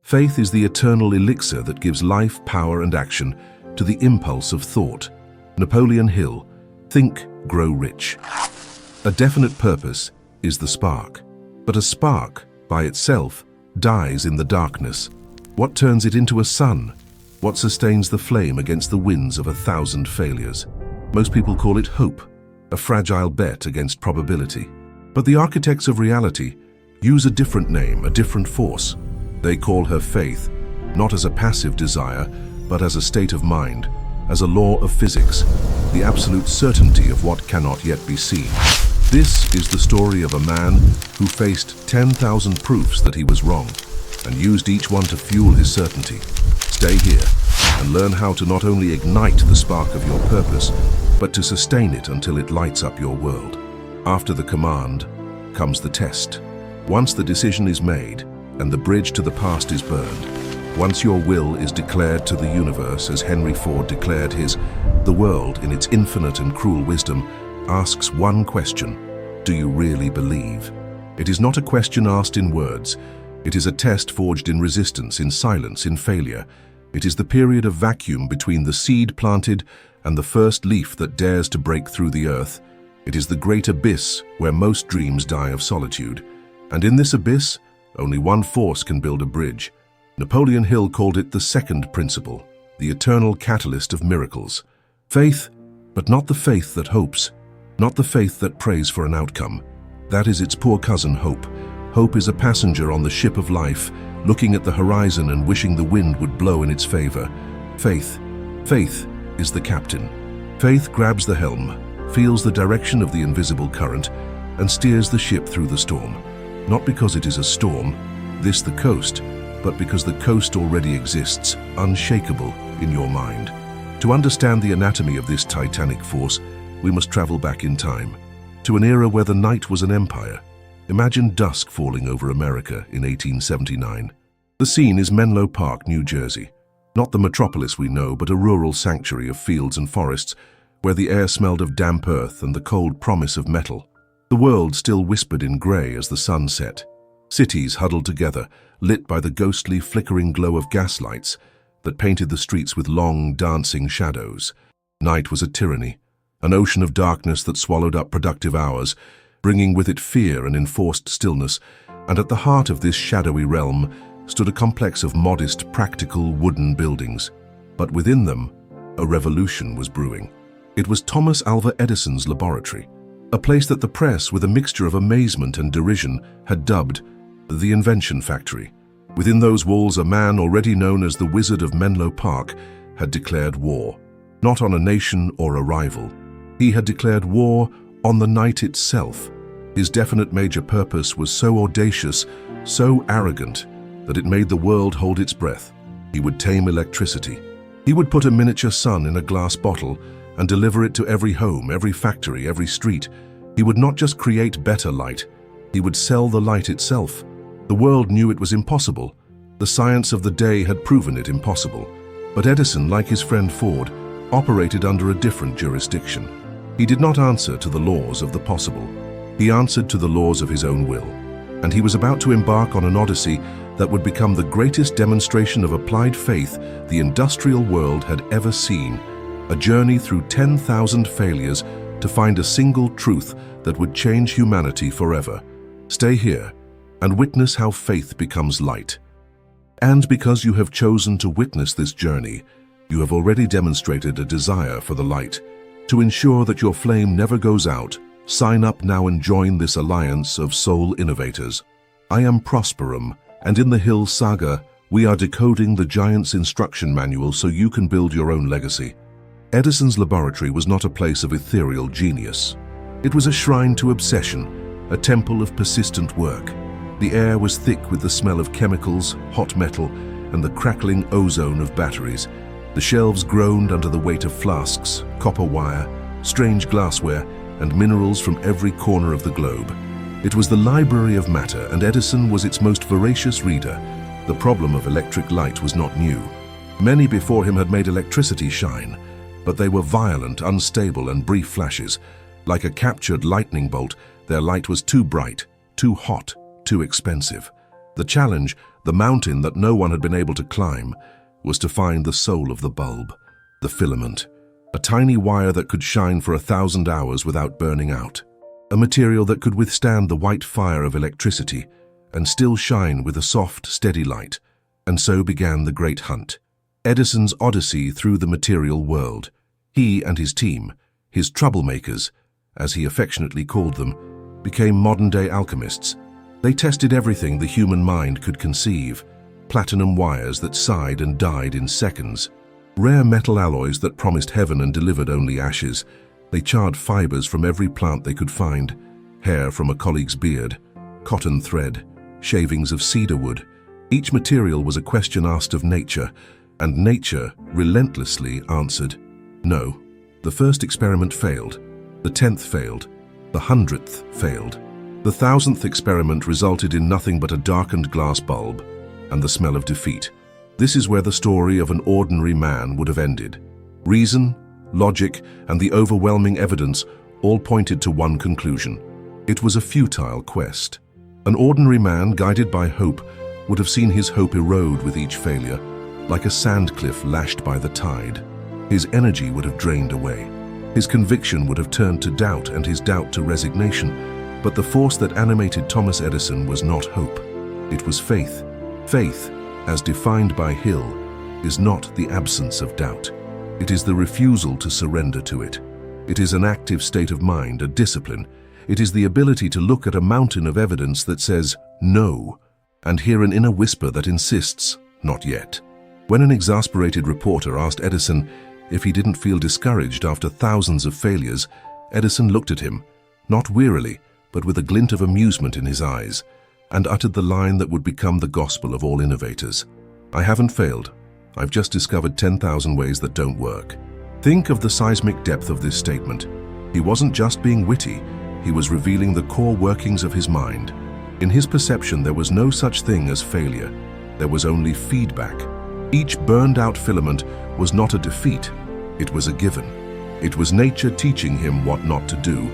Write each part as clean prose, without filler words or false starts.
Faith is the eternal elixir that gives life, power, and action to the impulse of thought. Napoleon Hill, think, grow rich. A definite purpose is the spark, but a spark, by itself, dies in the darkness. What turns it into a sun? What sustains the flame against the winds of 1,000 failures? Most people call it hope, a fragile bet against probability. But the architects of reality use a different name, a different force. They call her faith, not as a passive desire, but as a state of mind, as a law of physics, the absolute certainty of what cannot yet be seen. This is the story of a man who faced 10,000 proofs that he was wrong, and used each one to fuel his certainty. Stay here and learn how to not only ignite the spark of your purpose, but to sustain it until it lights up your world. After the command comes the test. Once the decision is made and the bridge to the past is burned, once your will is declared to the universe as Henry Ford declared his, the world, in its infinite and cruel wisdom, asks one question: do you really believe? It is not a question asked in words. It is a test forged in resistance, in silence, in failure. It is the period of vacuum between the seed planted and the first leaf that dares to break through the earth. It is the great abyss where most dreams die of solitude. And in this abyss, only one force can build a bridge. Napoleon Hill called it the second principle, the eternal catalyst of miracles. Faith, but not the faith that hopes, not the faith that prays for an outcome. That is its poor cousin, hope. Hope is a passenger on the ship of life, looking at the horizon and wishing the wind would blow in its favor. Faith is the captain. Faith grabs the helm, feels the direction of the invisible current, and steers the ship through the storm. Not because it is a storm, this the coast, but because the coast already exists, unshakable, in your mind. To understand the anatomy of this titanic force, we must travel back in time, to an era where the night was an empire. Imagine dusk falling over America in 1879. The scene is Menlo Park, New Jersey. Not the metropolis we know, but a rural sanctuary of fields and forests, where the air smelled of damp earth and the cold promise of metal. The world still whispered in grey as the sun set. Cities huddled together, lit by the ghostly, flickering glow of gaslights that painted the streets with long, dancing shadows. Night was a tyranny, an ocean of darkness that swallowed up productive hours, bringing with it fear and enforced stillness, and at the heart of this shadowy realm stood a complex of modest, practical wooden buildings. But within them, a revolution was brewing. It was Thomas Alva Edison's laboratory, a place that the press, with a mixture of amazement and derision, had dubbed the Invention Factory. Within those walls, a man already known as the Wizard of Menlo Park had declared war, not on a nation or a rival. He had declared war on the night itself. His definite major purpose was so audacious, so arrogant, that it made the world hold its breath. He would tame electricity. He would put a miniature sun in a glass bottle and deliver it to every home, every factory, every street. He would not just create better light, he would sell the light itself. The world knew it was impossible. The science of the day had proven it impossible. But Edison, like his friend Ford, operated under a different jurisdiction. He did not answer to the laws of the possible. He answered to the laws of his own will. And he was about to embark on an odyssey that would become the greatest demonstration of applied faith the industrial world had ever seen. A journey through 10,000 failures to find a single truth that would change humanity forever. Stay here and witness how faith becomes light. And because you have chosen to witness this journey, you have already demonstrated a desire for the light. To ensure that your flame never goes out, sign up now and join this alliance of soul innovators. I am Prosperum, and in the Hill Saga, we are decoding the giant's instruction manual so you can build your own legacy. Edison's laboratory was not a place of ethereal genius. It was a shrine to obsession, a temple of persistent work. The air was thick with the smell of chemicals, hot metal, and the crackling ozone of batteries. The shelves groaned under the weight of flasks, copper wire, strange glassware, and minerals from every corner of the globe. It was the library of matter, and Edison was its most voracious reader. The problem of electric light was not new. Many before him had made electricity shine, but they were violent, unstable, and brief flashes. Like a captured lightning bolt, their light was too bright, too hot, too expensive. The challenge, The mountain that no one had been able to climb was to find the soul of the bulb, the filament, a tiny wire that could shine for 1,000 hours without burning out, a material that could withstand the white fire of electricity and still shine with a soft, steady light. And so began the great hunt, Edison's odyssey through the material world. He and his team, his troublemakers, as he affectionately called them, became modern-day alchemists. They tested everything the human mind could conceive: platinum wires that sighed and died in seconds, rare metal alloys that promised heaven and delivered only ashes. They charred fibers from every plant they could find, hair from a colleague's beard, cotton thread, shavings of cedar wood. Each material was a question asked of nature, and nature relentlessly answered no. The first experiment failed, the 10th failed, the 100th failed. The 1,000th experiment resulted in nothing but a darkened glass bulb and the smell of defeat. This is where the story of an ordinary man would have ended. Reason, logic, and the overwhelming evidence all pointed to one conclusion. It was a futile quest. An ordinary man, guided by hope, would have seen his hope erode with each failure, like a sand cliff lashed by the tide. His energy would have drained away. His conviction would have turned to doubt, and his doubt to resignation. But the force that animated Thomas Edison was not hope. It was faith. Faith, as defined by Hill, is not the absence of doubt. It is the refusal to surrender to it. It is an active state of mind, a discipline. It is the ability to look at a mountain of evidence that says no, and hear an inner whisper that insists, not yet. When an exasperated reporter asked Edison if he didn't feel discouraged after thousands of failures, Edison looked at him, not wearily, but with a glint of amusement in his eyes, and uttered the line that would become the gospel of all innovators. "I haven't failed. I've just discovered 10,000 ways that don't work." Think of the seismic depth of this statement. He wasn't just being witty, he was revealing the core workings of his mind. In his perception, there was no such thing as failure. There was only feedback. Each burned-out filament was not a defeat, it was a given. It was nature teaching him what not to do.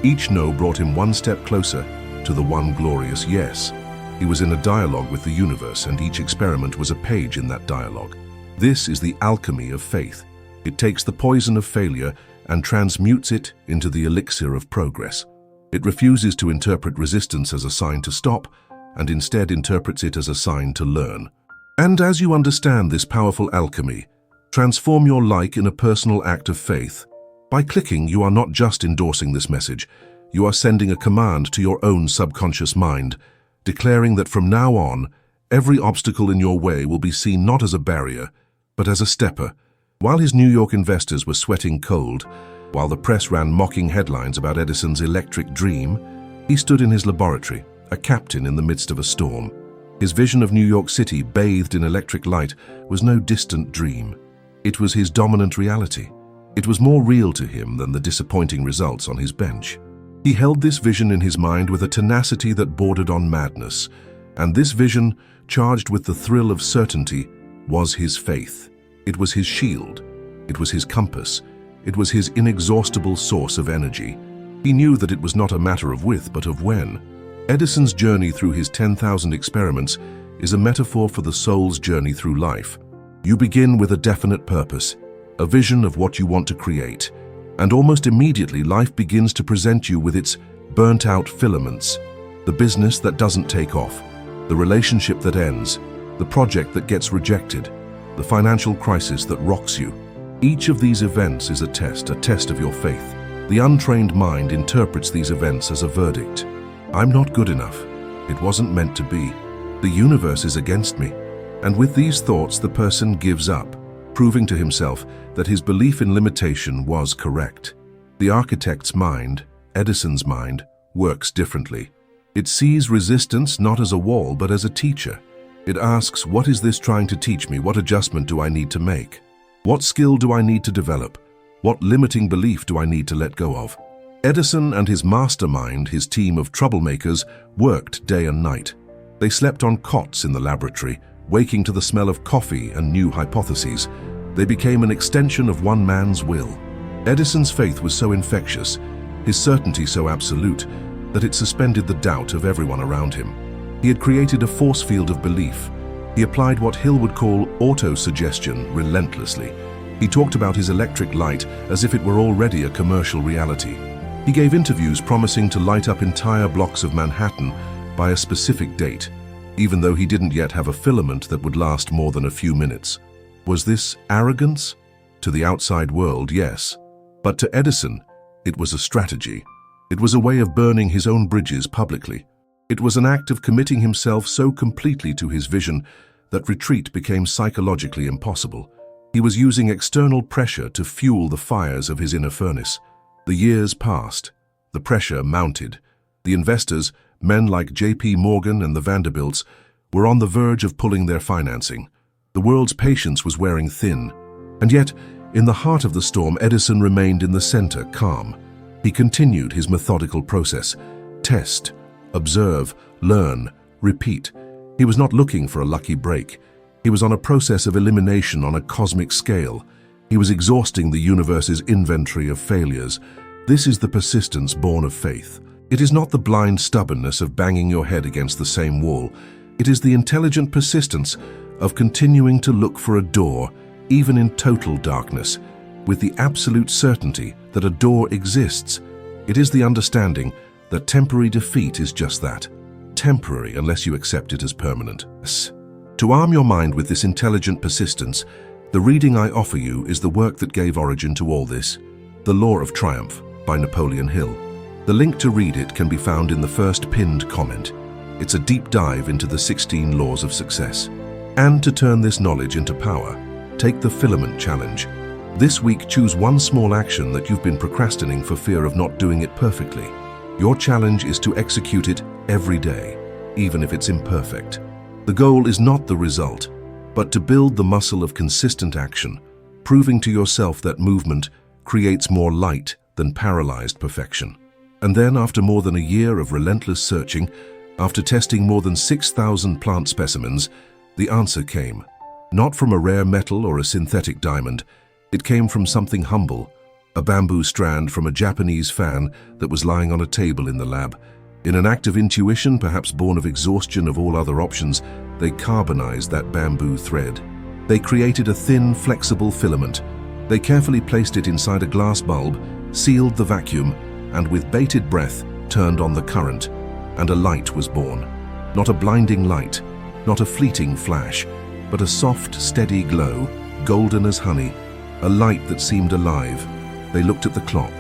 Each no brought him one step closer to the one glorious yes. He was in a dialogue with the universe, and each experiment was a page in that dialogue. This is the alchemy of faith. It takes the poison of failure and transmutes it into the elixir of progress. It refuses to interpret resistance as a sign to stop, and instead interprets it as a sign to learn. And as you understand this powerful alchemy, transform your like in a personal act of faith. By clicking, you are not just endorsing this message, you are sending a command to your own subconscious mind, declaring that from now on, every obstacle in your way will be seen not as a barrier, but as a stepper. While his New York investors were sweating cold, while the press ran mocking headlines about Edison's electric dream, he stood in his laboratory, a captain in the midst of a storm. His vision of New York City bathed in electric light was no distant dream. It was his dominant reality. It was more real to him than the disappointing results on his bench. He held this vision in his mind with a tenacity that bordered on madness, and this vision, charged with the thrill of certainty, was his faith. It was his shield. It was his compass. It was his inexhaustible source of energy. He knew that it was not a matter of with, but of when. Edison's journey through his 10,000 experiments is a metaphor for the soul's journey through life. You begin with a definite purpose, a vision of what you want to create, and almost immediately life begins to present you with its burnt-out filaments, the business that doesn't take off, the relationship that ends, the project that gets rejected, the financial crisis that rocks you. Each of these events is a test of your faith. The untrained mind interprets these events as a verdict. I'm not good enough. It wasn't meant to be. The universe is against me. And with these thoughts, the person gives up, proving to himself that his belief in limitation was correct. The architect's mind, Edison's mind, works differently. It sees resistance not as a wall, but as a teacher. It asks, what is this trying to teach me? What adjustment do I need to make? What skill do I need to develop? What limiting belief do I need to let go of? Edison and his mastermind, his team of troublemakers, worked day and night. They slept on cots in the laboratory, waking to the smell of coffee and new hypotheses. They became an extension of one man's will. Edison's faith was so infectious, his certainty so absolute, that it suspended the doubt of everyone around him. He had created a force field of belief, He applied what Hill would call auto-suggestion relentlessly. He talked about his electric light as if it were already a commercial reality. He gave interviews promising to light up entire blocks of Manhattan by a specific date, even though he didn't yet have a filament that would last more than a few minutes. Was this arrogance? To the outside world, yes. But to Edison, it was a strategy. It was a way of burning his own bridges publicly. It was an act of committing himself so completely to his vision that retreat became psychologically impossible. He was using external pressure to fuel the fires of his inner furnace. The years passed. The pressure mounted. The investors, men like J.P. Morgan and the Vanderbilts, were on the verge of pulling their financing. The world's patience was wearing thin. And yet, in the heart of the storm, Edison remained in the center, calm. He continued his methodical process. Test, observe, learn, repeat. He was not looking for a lucky break. He was on a process of elimination on a cosmic scale. He was exhausting the universe's inventory of failures. This is the persistence born of faith. It is not the blind stubbornness of banging your head against the same wall. It is the intelligent persistence of continuing to look for a door, even in total darkness, with the absolute certainty that a door exists. It is the understanding that temporary defeat is just that, temporary unless you accept it as permanent. To arm your mind with this intelligent persistence, the reading I offer you is the work that gave origin to all this, The Law of Triumph by Napoleon Hill. The link to read it can be found in the first pinned comment. It's a deep dive into the 16 laws of success. And to turn this knowledge into power, take the Filament Challenge. This week, choose one small action that you've been procrastinating for fear of not doing it perfectly. Your challenge is to execute it every day, even if it's imperfect. The goal is not the result, but to build the muscle of consistent action, proving to yourself that movement creates more light than paralyzed perfection. And then, after more than a year of relentless searching, after testing more than 6,000 plant specimens, the answer came. Not from a rare metal or a synthetic diamond. It came from something humble, a bamboo strand from a Japanese fan that was lying on a table in the lab. In an act of intuition, perhaps born of exhaustion of all other options, they carbonized that bamboo thread. They created a thin, flexible filament. They carefully placed it inside a glass bulb, sealed the vacuum, and with bated breath turned on the current, and a light was born. Not a blinding light, not a fleeting flash, but a soft, steady glow, golden as honey, a light that seemed alive. They looked at the clock.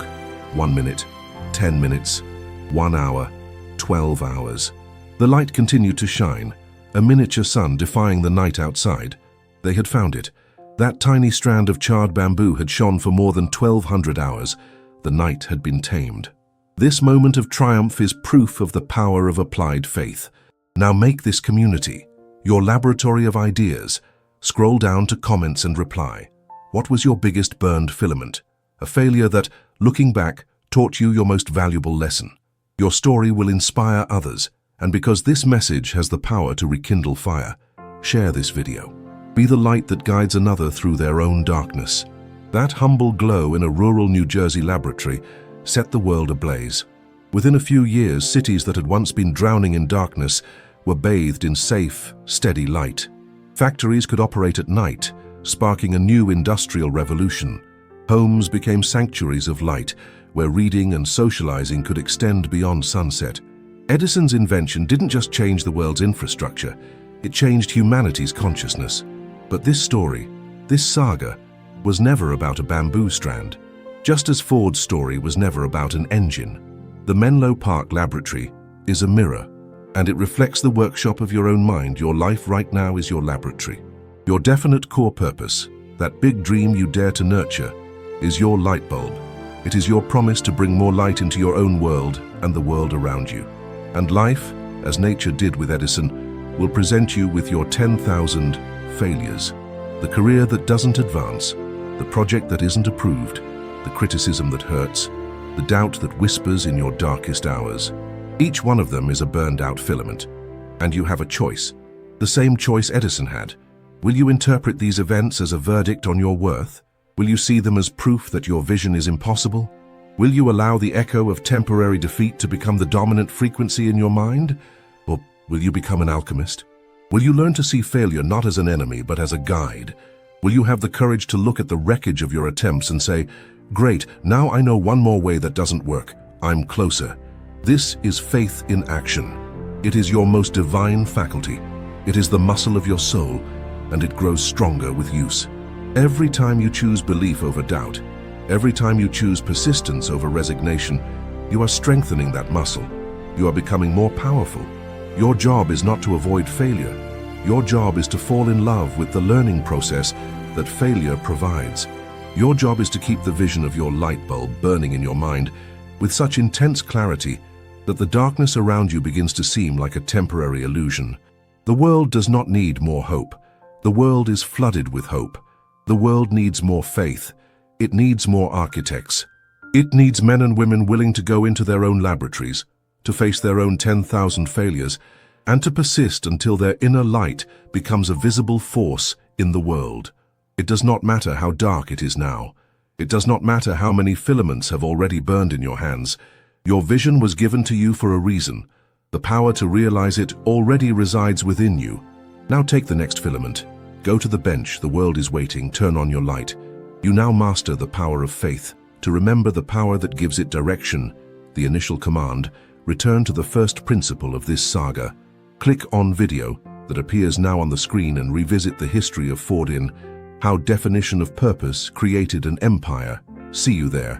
1 minute, 10 minutes, 1 hour, 12 hours. The light continued to shine, a miniature sun defying the night outside. They had found it. That tiny strand of charred bamboo had shone for more than 1,200 hours. The night had been tamed. This moment of triumph is proof of the power of applied faith. Now make this community your laboratory of ideas. Scroll down to comments and reply. What was your biggest burned filament? A failure that, looking back, taught you your most valuable lesson. Your story will inspire others, and because this message has the power to rekindle fire, share this video. Be the light that guides another through their own darkness. That humble glow in a rural New Jersey laboratory set the world ablaze. Within a few years, cities that had once been drowning in darkness were bathed in safe, steady light. Factories could operate at night, sparking a new industrial revolution. Homes became sanctuaries of light, where reading and socializing could extend beyond sunset. Edison's invention didn't just change the world's infrastructure, it changed humanity's consciousness. But this story, this saga, was never about a bamboo strand, just as Ford's story was never about an engine. The Menlo Park laboratory is a mirror, and it reflects the workshop of your own mind. Your life right now is your laboratory. Your definite core purpose, that big dream you dare to nurture, is your light bulb. It is your promise to bring more light into your own world and the world around you. And life, as nature did with Edison, will present you with your 10,000 failures. The career that doesn't advance, the project that isn't approved, the criticism that hurts, the doubt that whispers in your darkest hours. Each one of them is a burned-out filament, and you have a choice. The same choice Edison had. Will you interpret these events as a verdict on your worth? Will you see them as proof that your vision is impossible? Will you allow the echo of temporary defeat to become the dominant frequency in your mind? Or will you become an alchemist? Will you learn to see failure not as an enemy but as a guide? Will you have the courage to look at the wreckage of your attempts and say, "Great, now I know one more way that doesn't work. I'm closer." This is faith in action. It is your most divine faculty. It is the muscle of your soul, and it grows stronger with use. Every time you choose belief over doubt, every time you choose persistence over resignation, you are strengthening that muscle. You are becoming more powerful. Your job is not to avoid failure. Your job is to fall in love with the learning process that failure provides. Your job is to keep the vision of your light bulb burning in your mind with such intense clarity that the darkness around you begins to seem like a temporary illusion. The world does not need more hope. The world is flooded with hope. The world needs more faith. It needs more architects. It needs men and women willing to go into their own laboratories, to face their own 10,000 failures, and to persist until their inner light becomes a visible force in the world. It does not matter how dark it is now. It does not matter how many filaments have already burned in your hands. Your vision was given to you for a reason. The power to realize it already resides within you. Now take the next filament. Go to the bench, the world is waiting, turn on your light. You now master the power of faith. To remember the power that gives it direction, the initial command, return to the first principle of this saga. Click on video that appears now on the screen and revisit the history of Fordin, how definition of purpose created an empire. See you there.